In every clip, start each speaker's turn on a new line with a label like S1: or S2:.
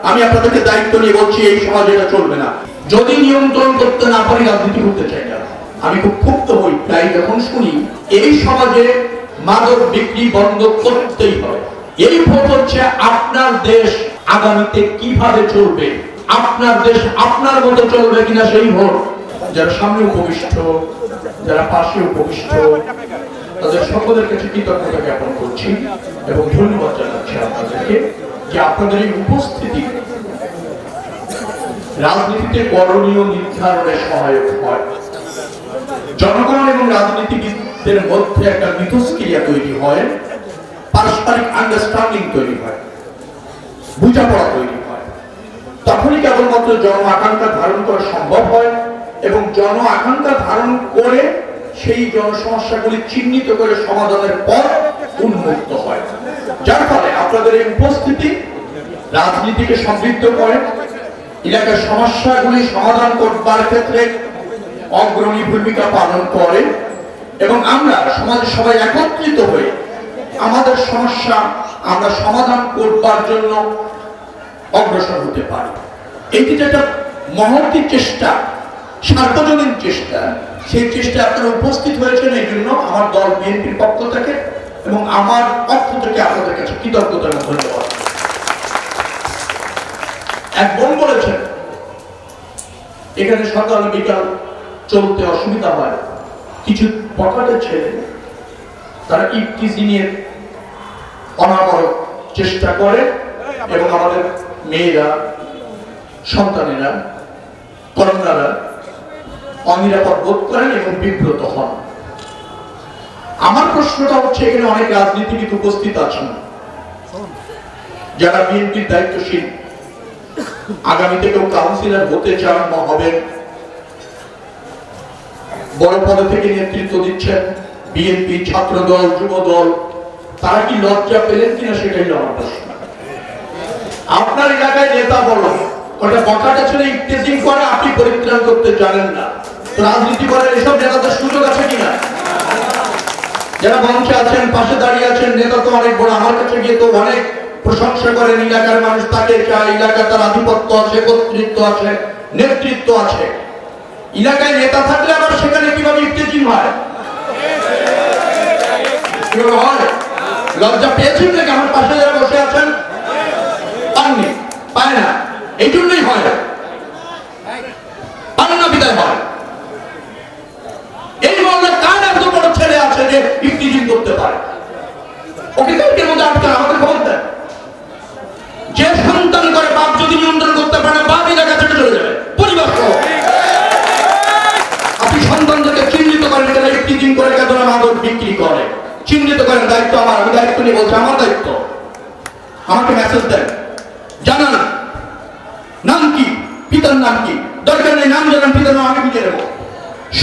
S1: আমি আপনাদেরকে দায়িত্ব নিয়ে বলছি, এই সমাজে এটা চলবে না। যদি নিয়ন্ত্রণ করতে না পারি, রাজনীতি করতে চাই না। আমি খুব ক্ষুব্ধ হই প্রায় যখন শুনি এই সমাজে মাদক বিক্রি বন্ধ করতেই হবে। এই ভোট হচ্ছে আপনার দেশ আগামীতে কিভাবে চলবে, আপনার দেশ আপনার মতো চলবে কিনা সেই ভোট। যারা সামনে উপবিষ্ট, যারা পাশে উপবিষ্ট, তাদের সকলের কাছে কৃতজ্ঞতা জ্ঞাপন করছি এবং ধন্যবাদ জানাচ্ছি আপনাদেরকে যে আপনাদের এই উপস্থিতি রাজনীতিতে করণীয় নির্ধারণে সহায়ক হয়। জনগণ এবং রাজনীতিবিদদের মধ্যে একটা মিথস্ক্রিয়া তৈরি হয়, পারস্পরিক আন্ডারস্ট্যান্ডিং তৈরি হয়, বোঝাপড়া তৈরি হয়। তখনই কেবলমাত্র জন আকাঙ্ক্ষা ধারণ করা সম্ভব হয় এবং জন আকাঙ্ক্ষা ধারণ করে সেই জনসমস্যাগুলি চিহ্নিত করে সমাধানের পথ উন্মুক্ত হয়। যার ফলে আপনাদের এই উপস্থিতি রাজনীতিকে সমৃদ্ধ করে, এলাকার সমস্যাগুলি সমাধান করবার ক্ষেত্রে অগ্রণী ভূমিকা পালন করে এবং আমরা সমাজে সবাই একত্রিত হয়ে আমাদের সমস্যা আমরা সমাধান করবার জন্য অগ্রসর হতে পারি। এটি যেটা মহৎ চেষ্টা, সার্বজনীন চেষ্টা, সেই চেষ্টা আপনারা উপস্থিত হয়েছেন। এই জন্য আমার দল বিএনপির পক্ষ থেকে এবং আমার পক্ষ থেকে আপনাদের কাছে কৃতজ্ঞতা এবং ধন্যবাদ। এক বোন বলেছেন এখানে সকাল বিকাল চলতে অসুবিধা হয়, কিছু পকেটের ছেলে তারা ইফতিজিনের অনাবরত চেষ্টা করে এবং আমাদের মেয়েরা, সন্তানেরা, কন্যারা অনিরাপদ বোধ করেন এবং বিব্রত হন। আমার প্রশ্নটা হচ্ছে, এখানে অনেক রাজনীতিবিদ উপস্থিত আছেন যারা বিএনপির দায়িত্বশীল, আগামীতে কেউ কাউন্সিলর হতে চান বা হবেন, বড় পদে থেকে নেতৃত্ব দিচ্ছেন, বিএনপি, ছাত্র দল, যুব দল, তারা কি লজ্জা পেলেন কিনা সেটাই আমার প্রশ্ন। আপনার এলাকায় নেতা বলো ওটা বকাটা ছেলে ইফতেজিং করে, আপনি পরিত্রাণ করতে জানেন না, রাজনীতি করার এসব নেতাদের সুযোগ আছে কিনা? যারা মঞ্চে আছেন, পাশে দাঁড়িয়ে আছেন, নেতা তো অনেক বড়, আমার কাছে গিয়ে তো অনেক প্রশংসা করেন, এলাকার মানুষ তাকে চায়, এলাকায় তার আধিপত্য আছে, কর্তৃত্ব আছে, নেতৃত্ব আছে। এলাকায় নেতা থাকলে আবার সেখানে কিভাবে ইফতেজিং হয়? কিভাবে হয়? লজ্জা পেয়েছেন নাকি? আমার পাশে যারা বসে আছেন পাননি, পায় না, এই জন্যই হয়, পান না বিদায় হয়। এই মহল্লায় কার এত বড় ছেলে আছে যে ইফতিজিং করতে পারে? ওকে কালকের মধ্যে আটকে আমাদের খবর দেয়। যে সন্তান করে, বাপ যদি নিয়ন্ত্রণ করতে পারে, বাপ এলাকা ছেড়ে চলে যাবে, পরিবার সহ। আপনি সন্তানদেরকে চিহ্নিত করেন, এখানে ইফতিজিং করে কেন মাদক বিক্রি করে, চিহ্নিত করেন। দায়িত্ব আমার, আমি দায়িত্ব নিয়ে বলছি, আমার দায়িত্ব। আমাকে মেসেজ দেন, জানান নাম কি, পিতার নাম কি, দরকার নেই নাম জানান, পিতার নাম আমি বুঝে নেব।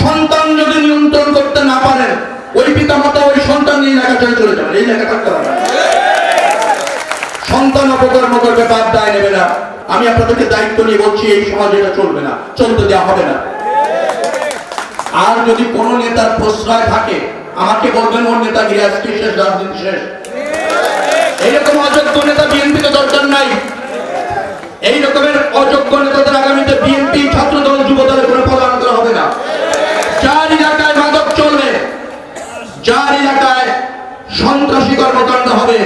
S1: সন্তান যদি নিয়ন্ত্রণ করতে না পারেন, ওই পিতা মাতা ওই সন্তান নিয়ে এলাকা ছেড়ে চলে যাবেন, এই এলাকা থাকতে পারবে না। সন্তান অপকর্ম করবে, বাপ দায় নেবে না। আমি আপনাদেরকে দায়িত্ব নিয়ে বলছি, এই সমাজে এটা চলবে না, চলতে দেওয়া হবে না। আর যদি কোন নেতার প্রশ্রয় থাকে, আমাকে বলবেন ওর নেতাগিরি আজকে শেষ, রাজনীতি শেষ। এইরকম অযোগ্য নেতা বিএনপিতে দরকার নাই। এই রকমের অযোগ্য নেতাদের আগামীতে বিএনপি, ছাত্র দল, যুব দলের কোনো প্রদান করা হবে না। যার এলাকায় মাদক চলবে, যার এলাকায় সন্ত্রাসী কর্মকাণ্ড হবে,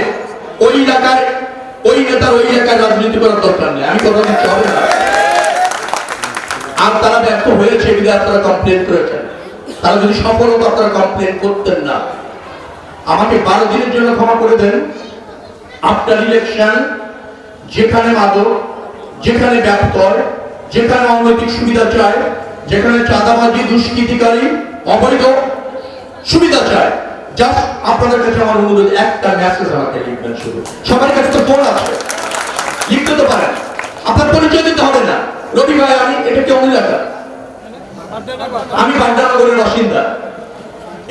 S1: ওই এলাকায় ওই নেতার ওই এলাকায় রাজনীতি করার দরকার নেই। আমি কথা দিচ্ছি, হবে না। আর তারা ব্যর্থ হয়েছে, বিধায় আপনারা কমপ্লেন করেছেন। তারা যদি সফল হতো আপনারা কমপ্লেন করতেন না। আমাকে 12 দিনের জন্য ক্ষমা করে দেন। আফটার ইলেকশন যেখানে মাদক, যেখানে ব্যবহার, যেখানে অনৈতিক সুবিধা চায়, যেখানে চাঁদাবাজি, দুষ্কৃতিকারী, অবৈধ সুবিধা চায়, জাস্ট আপনাদের কাছে আমার অনুরোধ, একটা মেসেজ আমাকে লিখবেন। শুধু সবার কাছে তো ফোন আছে, লিখতে তো পারেন, আপনার পরিচয় দিতে হবে না। রবি ভাই, আমি এটা কেমন এলাকা, আমি বাড্ডানগরের বাসিন্দা,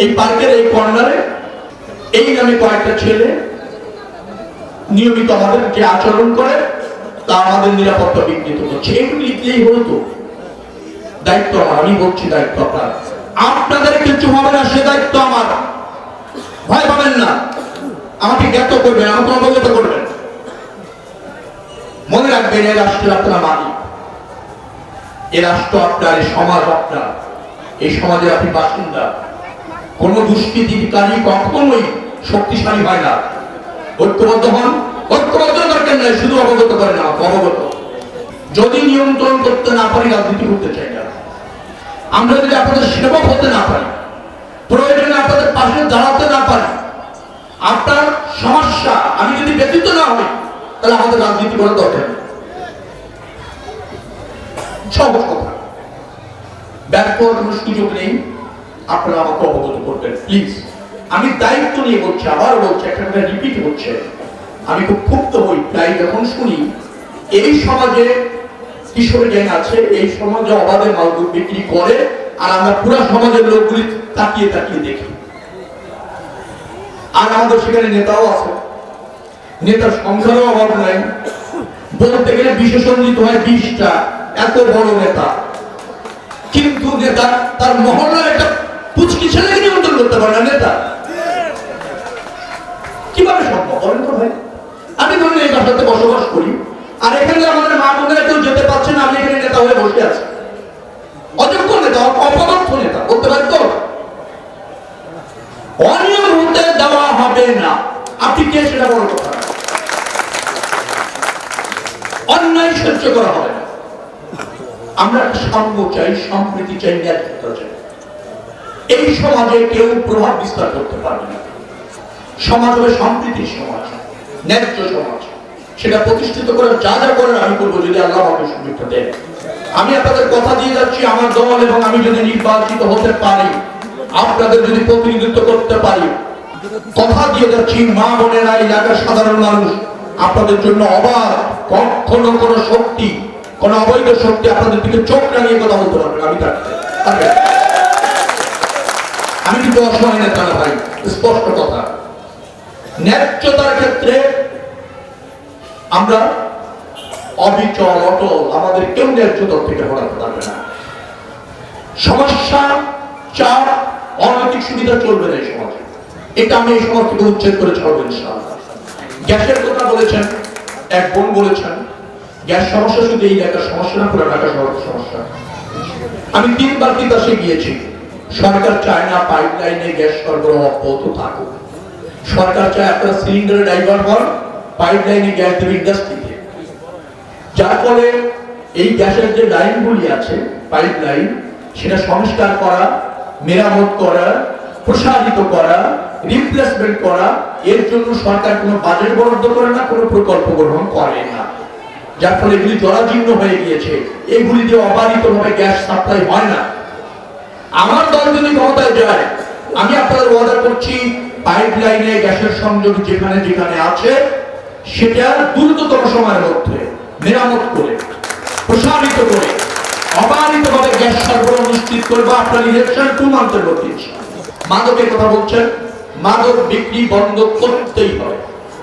S1: এই পার্কের এই কর্নারে এই নামে কয়েকটা ছেলে নিয়মিত আমাদের যে আচরণ করে তা আমাদের নিরাপত্তা বিঘ্নিত করছে। এগুলো লিখলেই হলো তো। দায়িত্ব আমার, আমি বলছি দায়িত্ব আপনার। আপনাদের কিছু হবে না, সে দায়িত্ব আমার। ভয় পাবেন না, আমাকে জ্ঞাত করবেন, আমাকে অবগত করবেন। মনে রাখবেন, এই রাষ্ট্রের আপনারা মালিক, এই রাষ্ট্র আপনার, এই সমাজ আপনার, এই সমাজের আপনি বাসিন্দা। কোন দুষ্কৃতিকারী কখনোই শক্তিশালী হয় না। ঐক্যবদ্ধ হন, ঐক্যবদ্ধ দরকার নাই, শুধু অবগত করেন, অবগত। যদি নিয়ন্ত্রণ করতে না পারি, রাজনীতি করতে চাই না। আমরা যদি আপনাদের সেবক হতে না পারি, প্রয়োজনে আপনাদের পাশে দাঁড়াতে না পারি, আপনার সমস্যা আমি যদি ব্যতীত না হই, তাহলে আমাদের রাজনীতি করার দরকার নেই। সহজ কথা, ব্যর্থ হওয়ার কোনো সুযোগ নেই। আপনারা আমাকে অবগত করবেন প্লিজ। আমি দায়িত্ব নিয়ে বলছি, আবার বলছি, একটা রিপিট হচ্ছে। আমি খুব ক্ষুব্ধ হই প্রায় যখন শুনি এই সমাজে কিশোর গ্যাং আছে, এই সমাজে অবাধে মাদক বিক্রি করে, আর আমরা পুরো সমাজের লোকগুলি তাকিয়ে তাকিয়ে দেখি। আর আমাদের সেখানে নেতাও আছে, নেতার সংখ্যারও অভাব নাই। বলতে গেলে বিশেষজ্ঞিত হয় 20টা, এত বড় নেতা, কিন্তু নেতা তার মহল্লার একটা পুচকি ছেলেকে নিয়ন্ত্রণ করতে পারে না। নেতা কিভাবে সম্ভব বলেন তো ভাই? আমি ধরুন এই বাসাতে বসবাস করি, আর এখানে আমাদের মা বোনেরা কেউ যেতে পারছে না, আমি এখানে নেতা হয়ে বসে আছি। অযোগ্য নেতা, অপদার্থ নেতা বলতে পারি তো। অনিয়ম হতে দেওয়া হবে না। আপনি কে সেটা বড় কথা। অন্যায় সহ্য করা হবে না। আমরা সাম্য চাই, সম্প্রীতি চাই, ন্যায্যতা চাই। এই সমাজে কেউ প্রভাব বিস্তার করতে পারবে না। সমাজ হবে সম্প্রীতির সমাজ, ন্যায্য সমাজ। সেটা প্রতিষ্ঠিত করে যা যা করার আমি করবো, যদি আল্লাহ আমাকে সুযোগটা দেন। আমি আপনাদের কথা দিয়ে যাচ্ছি, আমার দল এবং আমি যদি নির্বাচিত হতে পারি, আপনাদের যদি প্রতিনিধিত্ব করতে পারি, কথা দিয়ে যাচ্ছি, মা বোনেরা, এলাকার সাধারণ মানুষ আপনাদের জন্য অবাধ, কখনো কোনো শক্তি, কোন অবৈধ শক্তি আপনাদের দিকে চোখ রাঙিয়ে কথা বলতে পারবেন। আমি কিন্তু অসহায় নেতা না ভাই, স্পষ্ট কথা। ন্যায্যতার ক্ষেত্রে আমরা অবিচল, অটল, আমাদের কেউ ন্যায্যতার থেকে হটাতে পারবে না। সমস্যা, চাপ, অনৈতিক সুবিধা চলবে না এই সমাজে। এটা আমি এই সমাজ থেকে উচ্ছেদ করে ছাড়বো ইনশাআল্লাহ। গ্যাসের কথা বলেছেন, এক বোন বলেছেন, গ্যাস সমস্যা শুধু এই এলাকার সমস্যা না, পুরো ঢাকা শহরের সমস্যা। আমি 3বার তিতাসে গিয়েছি। সরকার চায় না পাইপ লাইনে গ্যাস সরবরাহ অব্যাহত থাকুক। সরকার চায় আপনারা সিলিন্ডারে ড্রাইভার হন, পাইপ লাইনে গ্যাস দেবে ইন্ডাস্ট্রিতে। যার ফলে এই গ্যাসের যে লাইনগুলি আছে, পাইপ লাইন, সেটা সংস্কার করা, মেরামত করা, প্রসারিত করা, রিপ্লেসমেন্ট করা, এর জন্য সরকার কোনো বাজেট বরাদ্দ করে না, কোনো প্রকল্প গ্রহণ করে না। যার ফলে এগুলি জরাজীর্ণ হয়ে গিয়েছে। এগুলি দিয়ে অবাধিতভাবে গ্যাস সাপ্লাই হয় না। আমার দল যদি ক্ষমতায় যায়, আমি আপনাদের ওয়াদা করছি, পাইপ লাইনে গ্যাসের সংযোগ যেখানে যেখানে আছে, সেটা দ্রুততম সময়ের মধ্যে মেরামত করে, প্রসারিত করে, অবাধিতভাবে গ্যাস সরবরাহ নিশ্চিত করবো। আপনার ইলেকশন 2 মান্থের মধ্যে। মাদকের কথা বলছেন, মাদক বিক্রি বন্ধ করতেই হবে।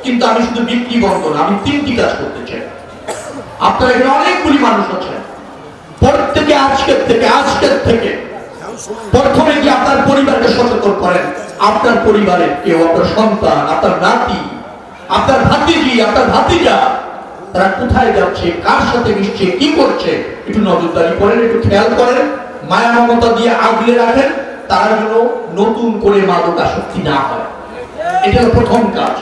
S1: কিন্তু আমি শুধু বিক্রি বন্ধ না, আমি 3টি কাজ করতে চাই। আপনার এখানে অনেকগুলি মানুষ আছেন, প্রত্যেকে আজকের থেকে প্রথমে কি আপনার পরিবারকে সচেতন করেন। আপনার পরিবারের কেউ, আপনার সন্তান, আপনার নাতি, আপনার ভাতিজি, আপনার ভাতিজা, তারা কোথায় যাচ্ছে, কার সাথে মিশছে, কি করছে, একটু নজরদারি করেন, একটু খেয়াল করেন, মায়া মমতা দিয়ে আগলে রাখেন, তারা যেন নতুন করে মাদক আসক্তি না হয়। এটা প্রথম কাজ।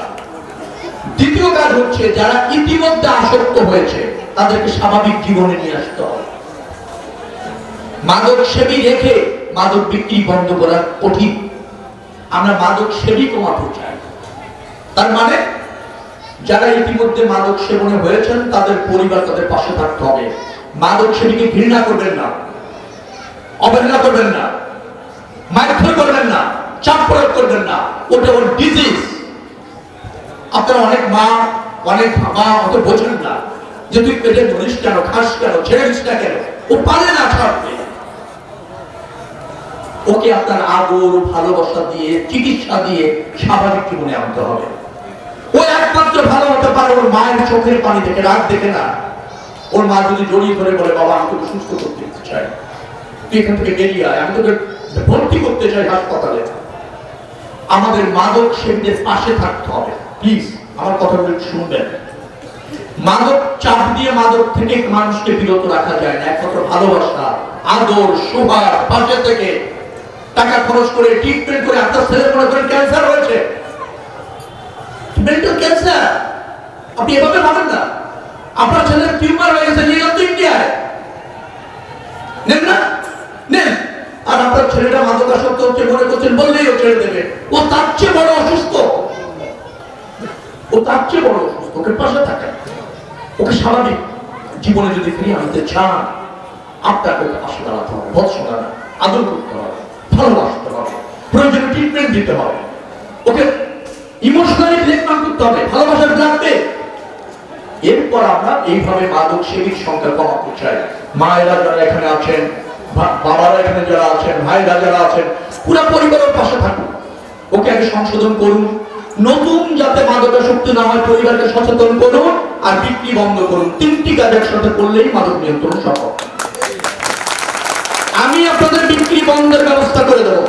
S1: দ্বিতীয় কাজ হচ্ছে, যারা ইতিমধ্যে আসক্ত হয়েছে তাদেরকে স্বাভাবিক জীবনে নিয়ে আসতে হবে। মাদক সেবী রেখে মাদক বিক্রি বন্ধ করা কঠিন। আমরা মাদক সেবী কমাতে চাই। তার মানে যারা ইতিমধ্যে মাদক সেবনে হয়েছেন, তাদের পরিবার তাদের পাশে থাকতে হবে। মাদক সেবীকে ঘৃণা করবেন না, অবহেলা করবেন না, মারধর করবেন না, চাপ প্রয়োগ করবেন না। ওটা ওর ডিজিজ। আপনারা অনেক মা, অনেক বাবা অত বোঝেন না যে তুই পেটে ধরিস কেন, খাস কেন, ছেড়ে দিস না কেন। ও পারে না ছাড়তে। ওকে আপনার আদর, ভালোবাসা দিয়ে, চিকিৎসা দিয়ে স্বাভাবিক জীবনে আনতে হবে। ও একমাত্র ভালো হতে পারে ওর মায়ের চোখের পানি দেখে, রাগ দেখে না। ওর মা যদি জড়িয়ে ধরে বলে, বাবা আমি তোকে সুস্থ করতে চাই, তুই এখান থেকে বেরিয়ে আয়, আমি তোকে ভর্তি করতে চাই হাসপাতালে। আমাদের মাদক সেবীদের পাশে থাকতে হবে। প্লিজ আমার কথাগুলো শুনবেন। মাদক চাপ দিয়ে মাদক থেকে মানুষকে বিরত রাখা যায় না। একমাত্র ভালোবাসা, আদর, শোভা, পাশে থেকে টাকা খরচ করে ট্রিটমেন্ট করে। আপনার ছেলে মনে করেন ক্যান্সার হয়েছে, মেন্টাল ক্যান্সার, আপনি এভাবে ভাবেন না। আপনার ছেলের টিউমার হয়ে গেছে, নিয়ে যান তো ইন্ডিয়ায়, নেন না, নেন। আর আপনার ছেলেটা মাদকাসক্ত হচ্ছে মনে করছেন, বললেই ও ছেড়ে দেবে। ও তার চেয়ে বড় অসুস্থ, ও তার চেয়ে বড় অসুস্থ। ওকে পাশে থাকেন, ওকে স্বাভাবিক জীবনে যদি ফিরিয়ে আনতে চান, আপনাকে ওকে পাশে দাঁড়াতে হবে, ভৎসনা না, আদর করতে হবে, ভালোবাসতে হবে, প্রয়োজনে ট্রিটমেন্ট দিতে হবে, ওকে ইমোশনালি ব্ল্যাকমেল করতে হবে, ভালোবাসার লাগবে। এরপর আমরা এইভাবে মাদক সেবীর সংখ্যা কমাতে চাই। মায়েরা যারা এখানে আছেন, বাবারা এখানে যারা আছেন, ভাইরা যারা আছেন, পুরো পরিবারের পাশে থাকুন, ওকে আগে সংশোধন করুন। নতুন যাতে মাদকাসক্তি না হয় পরিবারকে সচেতন করুন, আর বিক্রি বন্ধ করুন। তিনটি কাজ একসাথে করলেই মাদক নিয়ন্ত্রণ সম্ভব। আমি আপনাদের বিক্রি বন্ধের ব্যবস্থা করে দেব।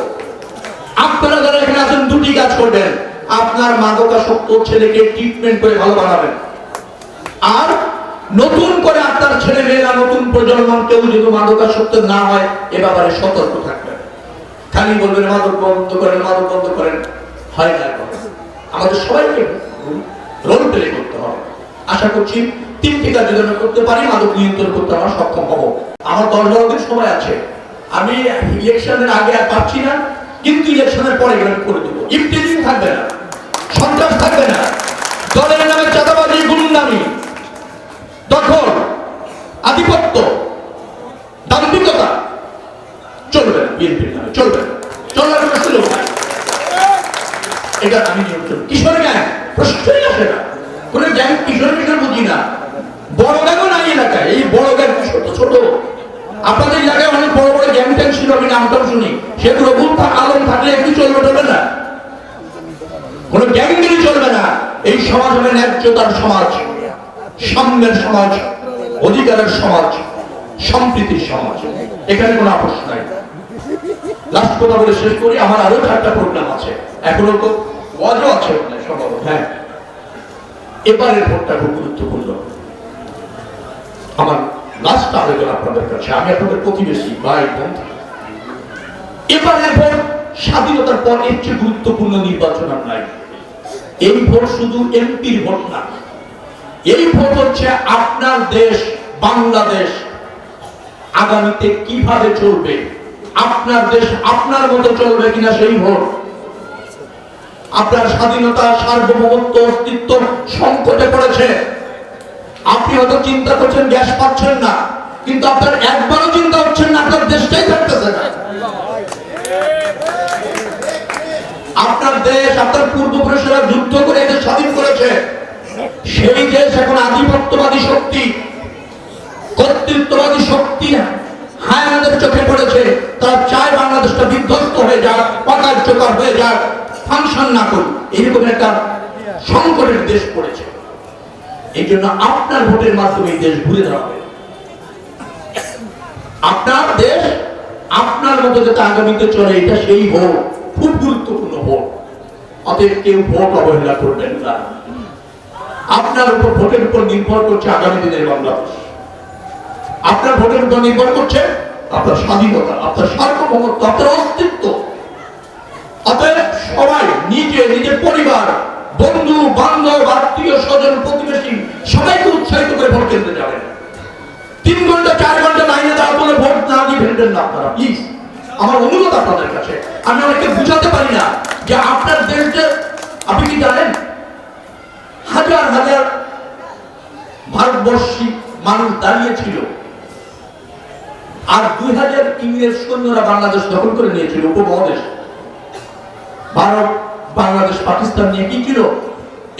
S1: আপনারা যারা এখানে আছেন দুটি কাজ করবেন। আপনার মাদকাসক্ত ছেলেকে ট্রিটমেন্ট করে ভালো বানাবেন, আর নতুন করে আপনার ছেলে মেয়েরা, নতুন প্রজন্ম কেউ যদি মাদকাসক্ত না হয় এ ব্যাপারে সতর্ক থাকবেন। খালি বলবেন মাদক বন্ধ করেন, মাদক বন্ধ করেন, হয় না। আমাদের সবাইকে রোল প্লে করতে হবে। আশা করছি তিনটি কাজ যদি আমরা করতে পারি, মাদক নিয়ন্ত্রণ করতে আমরা সক্ষম হব। আমার 10-12 দিন সময় আছে। আমি ইলেকশনের আগে আর পাচ্ছি না, কিন্তু ইলেকশনের পরে আমি করে দেবো। ইফটিজিং থাকবে না, সন্ত্রাস থাকবে না, দলের নামে চাঁদাবাজি, গুন্ডামি, দখল, আধিপত্য, দাম্ভিকতা চলবে না। বিএনপির নামে চলবে না, চলার কোনো সুযোগ নাই। এটা আমি নিয়ন্ত্রণ। কিশোর গ্যাং প্রশ্নই আসে না, কোন গ্যাং কিশোর বুঝি না। বড় গ্যাংও নাই এলাকায়। এই বড় গ্যাং কিশোর তো ছোট। আপনাদের এলাকায় অনেক বড় বড় গ্যাং ট্যাং ছিল, আমি নামটাও শুনি। সেগুলো আলম থাকলে একটু চলবে, টলবে না, কোন গ্যাংগিরি চলবে না। এই সমাজ হবে ন্যায্যতার সমাজ, সাম্যের সমাজ, অধিকারের সমাজ, সম্প্রীতির সমাজ। এখানে কোনো আপোষ নাই। লাস্ট কথা বলে শেষ করি। আমার আরো একটা প্রোগ্রাম আছে, এখনো তো ওয়াজও আছে সম্ভবত। হ্যাঁ, এবারের ভোটটা খুব গুরুত্বপূর্ণ। আমার লাস্ট আবেদন আপনাদের কাছে, আমি আপনাদের প্রতিবেশী, ভাই, বন্ধু। এবারের ভোট স্বাধীনতার পর এর চেয়ে গুরুত্বপূর্ণ নির্বাচন আর নাই। এই ভোট শুধু এমপির ভোট না, এই ভোট হচ্ছে আপনার দেশ বাংলাদেশ আগামীতে কিভাবে চলবে, আপনার দেশ আপনার মতো চলবে কিনা সেই ভোট। আপনার স্বাধীনতা, সার্বভৌমত্ব, অস্তিত্ব সংকটে পড়েছে। আপনি হয়তো চিন্তা করছেন গ্যাস পাচ্ছেন না, কিন্তু আপনার একবারও চিন্তা হচ্ছেন না আপনার দেশটাই থাকতেছে না। আপনার দেশ, আপনার পূর্বপুরুষেরা যুদ্ধ করে এদের স্বাধীন করেছে। সেই দেশ এখন আধিপত্যবাদী শক্তি, কর্তৃত্ববাদী শক্তি হায়ানাদের চোখে পড়েছে। তারা চায় বাংলাদেশটা বিধ্বস্ত হয়ে যাক, অকার্যকর হয়ে যাক, ফাংশন না করুক। এরকম একটা সংকটের দেশ পড়েছে। এই জন্য আপনার ভোটের মাধ্যমে এই দেশ ঘুরে দেওয়া হবে। আপনার দেশ আপনার মতো যাতে আগামীতে চলে, এটা সেই ভোট, খুব গুরুত্বপূর্ণ ভোট। অতএব কেউ ভোট অবহেলা করবেন না। আপনার উপর, ভোটের উপর নির্ভর করছে আগামী দিনের বাংলাদেশ। আপনার ভোটের উপর নির্ভর করছে আপনার স্বাধীনতা, আপনার সার্বভৌমত্ব, আপনার অস্তিত্ব। অতএব সবাই নিজের পরিবার, বন্ধু বান্ধব, আত্মীয় স্বজন, প্রতিবেশী সবাইকে উৎসাহিত করে ভোট কেন্দ্রে যাবেন। 3 ঘন্টা 4 ঘন্টা লাইনে দাঁড়া বলে ভোট না দিয়ে ভেন্টেন না আপনারা, প্লিজ। আমার অনুরোধ আপনাদের কাছে। আমি অনেকে বুঝাতে পারি না যে আপনার দেশে, আপনি কি জানেন হাজার হাজার ভারতবর্ষী মানুষ দাঁড়িয়েছিল, আর 2000 ইংরেজ সৈন্যরা বাংলাদেশ দখল করে নিয়েছিল, উপমহাদেশ। ভারত, বাংলাদেশ, পাকিস্তান নিয়ে কি ছিল?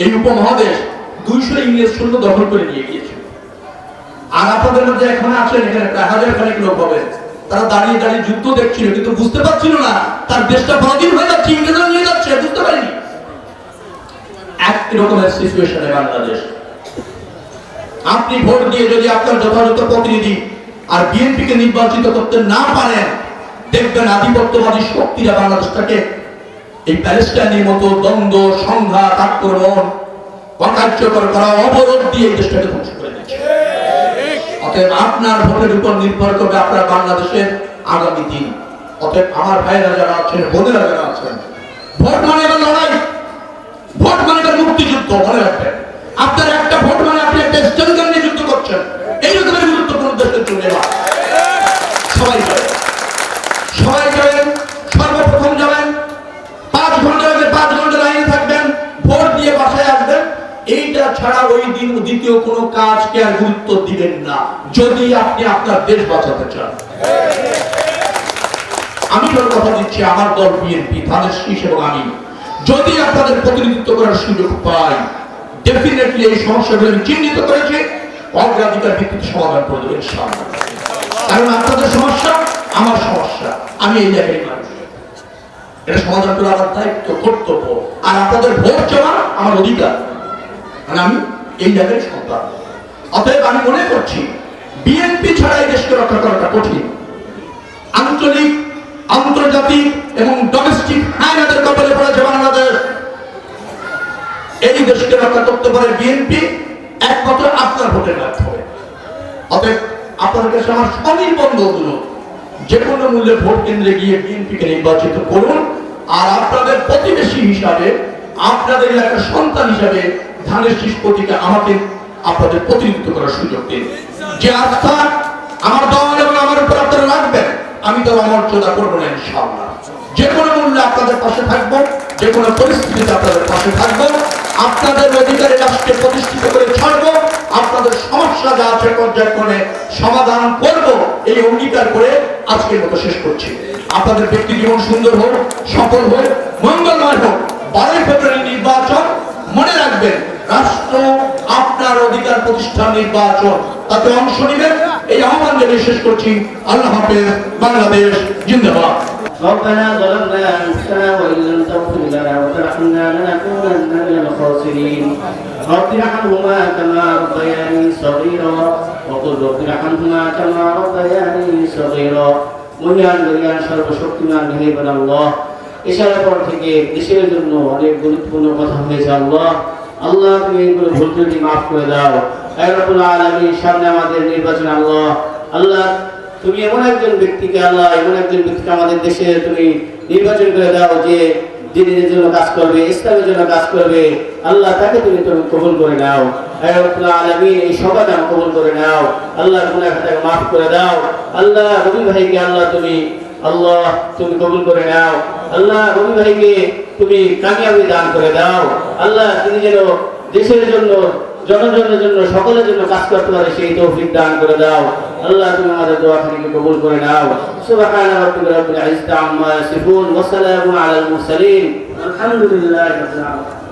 S1: এই উপমহাদেশ 200 ইংরেজ সৈন্য দখল করে নিয়ে গিয়েছিল। আর আপনাদের মধ্যে এখন আছেন এখানে প্রায় 1000 খানেক লোক হবে, তারা দাঁড়িয়ে দাঁড়িয়ে যুদ্ধ দেখছিল, কিন্তু বুঝতে পারছিল না তার দেশটা পরাধীন হয়ে যাচ্ছে, ইংরেজরা নিয়ে যাচ্ছে, বুঝতে পারেনি। একই রকমের সিচুয়েশনে বাংলাদেশ। আপনি ভোট দিয়ে যদি আপনার যথাযথ প্রতিনিধি আর বিএনপিকে নির্বাচিত করতে না পারেন, দেখবেন আধিপত্যবাদী শক্তিরা বাংলাদেশটাকে এই প্যালেস্টাইনের মতো দ্বন্দ্ব, সংঘাত, আক্রমণ, অকার্যকর করা, অবরোধ দিয়ে এই দেশটাকে ধ্বংস করে দিচ্ছে। অতএব আপনার ভোটের উপর নির্ভর করবে আপনার বাংলাদেশের আগামী দিন। অতএব আমার ভাইয়েরা যারা আছেন, বোনেরা যারা আছেন, ভোট মানে এবার লড়াই, ভোট মানে এবার মুক্তিযুদ্ধ। মনে রাখবেন, আপনার একটা ভোট মানে আপনি একটা স্টেশন নিয়ে যুদ্ধ করছেন। এই রকমের গুরুত্বপূর্ণ দেশের জন্য সবাই যাবেন, সবাই যাবেন, সর্বপ্রথম যাবেন 5 ঘন্টার আগে 5 ঘন্টা লাইনে থাকবেন, ভোট দিয়ে বাসায় আসবেন। এইটা ছাড়া ওই দিন দ্বিতীয় কোনো কাজকে আর গুরুত্ব দিবেন না, যদি আপনি আপনার দেশ বাঁচাতে চান। আমি তোর কথা দিচ্ছি, আমার দল বিএনপি, ধানের শীষ এবং আমি যদি আপনাদের প্রতিনিধিত্ব করার সুযোগ পাই, ডেফিনেটলি এই সমস্যাগুলো আমি চিহ্নিত করেছি, অগ্রাধিকার ভিত্তিতে সমাধান করে দেবো ইনশাআল্লাহ। কারণ আপনাদের সমস্যা আমার সমস্যা, আমি এই জায়গায় মানুষ, এটা সমাধান করা আমার দায়িত্ব, কর্তব্য। আর আপনাদের ভোট চাওয়া আমার অধিকার, মানে আমি এই জায়গায় সন্তান। অতএব আমি মনে করছি বিএনপি ছাড়া এই দেশকে রক্ষা করাটা কঠিন। আঞ্চলিক, আন্তর্জাতিক এবং ডোমেস্টিক হায়নাদের কবলে পড়েছে বাংলাদেশ। এই দেশকে রক্ষা করতে পারে বিএনপি একমাত্র আপনার ভোটের মাধ্যমে। অতএব আপনাদের কাছে আমার সনির্বন্ধ অনুরোধ, যে কোনো মূল্যে ভোট কেন্দ্রে গিয়ে বিএনপিকে নির্বাচিত করুন। আর আপনাদের প্রতিবেশী হিসাবে, আপনাদের একটা সন্তান হিসাবে ধানের শীষ প্রতীকে আমাকে আপনাদের প্রতিনিধিত্ব করার সুযোগ দিন। যে আস্থা আমার দল এবং আমার উপর আপনারা রাখবেন, আমি তো অমর্যাদা করবো না ইনশাআল্লাহ। যে কোনো মূল্যে আপনাদের পাশে থাকবো, যে কোনো পরিস্থিতিতে আপনাদের পাশে থাকবো, আপনাদের অধিকারে রাষ্ট্রকে প্রতিষ্ঠিত করে ছাড়বো, আপনাদের সমস্যা যা আছে পর্যায়ক্রমে সমাধান করব, এই অঙ্গীকার করে আজকের মতো শেষ করছি। আপনাদের ব্যক্তি জীবন সুন্দর হোক, সফল হোক, মঙ্গলময় হোক। 12 ফেব্রুয়ারি নির্বাচন, মনে রাখবেন রাষ্ট্র আপনার অধিকার প্রতিষ্ঠান নির্বাচন, তাতে অংশ নেবেন, এই আহ্বান জানিয়ে শেষ করছি। আল্লাহ হাফেজ, বাংলাদেশ জিন্দাবাদ।
S2: ربنا ظلمنا أنفسنا وإن لم تغفر لنا وترحمنا لنكونن من الخاسرين رب ارحمهما كما ربياني صغيرا وقل رب ارحمهما كما ربياني صغيرا মহিয়ান দয়াল সর্বশক্তিমান মেহেরবান আল্লাহ, এশার পর থেকে দেশের জন্য অনেক গুরুত্বপূর্ণ কথা হয়েছে। আল্লাহ আল্লাহ তুমি এইগুলো ভুল ত্রুটি মাফ করে দাও। হে রব্বুল আলামিন, সামনে আমাদের নির্বাচন। আল্লাহ আল্লাহ তুমি এমন একজন ব্যক্তিকে, আল্লাহ এমন একজন ব্যক্তিকে আমাদের দেশে তুমি নির্বাচন করে দাও যে দিনের জন্য কাজ করবে, ইসলামের জন্য কাজ করবে। আল্লাহ তাকে তুমি কবুল করে নাও। হে রব্বুল আলামিন, এই সবাটা কবুল করে নাও। আল্লাহ গুনাহটাকে মাফ করে দাও। আল্লাহ রবি ভাইকে আল্লাহ তুমি কবুল করে নাও। আল্লাহ রবি ভাইকে তুমি কামিয়াবি দান করে দাও। আল্লাহ তিনি যেন দেশের জন্য, জনগণের জন্য, সকলের জন্য কাজ করতে পারে, সেই তৌফিক দান করে দাও। আল্লাহ তুমি আমাদের দোয়াখানিকে কবুল করে নাও। সুবহানা রাব্বিকা রাব্বিল ইজ্জাতি আম্মা ইয়াসিফুন ওয়া সালামুন আলাল মুরসালিন আলহামদুলিল্লাহি রাব্বিল আলামিন।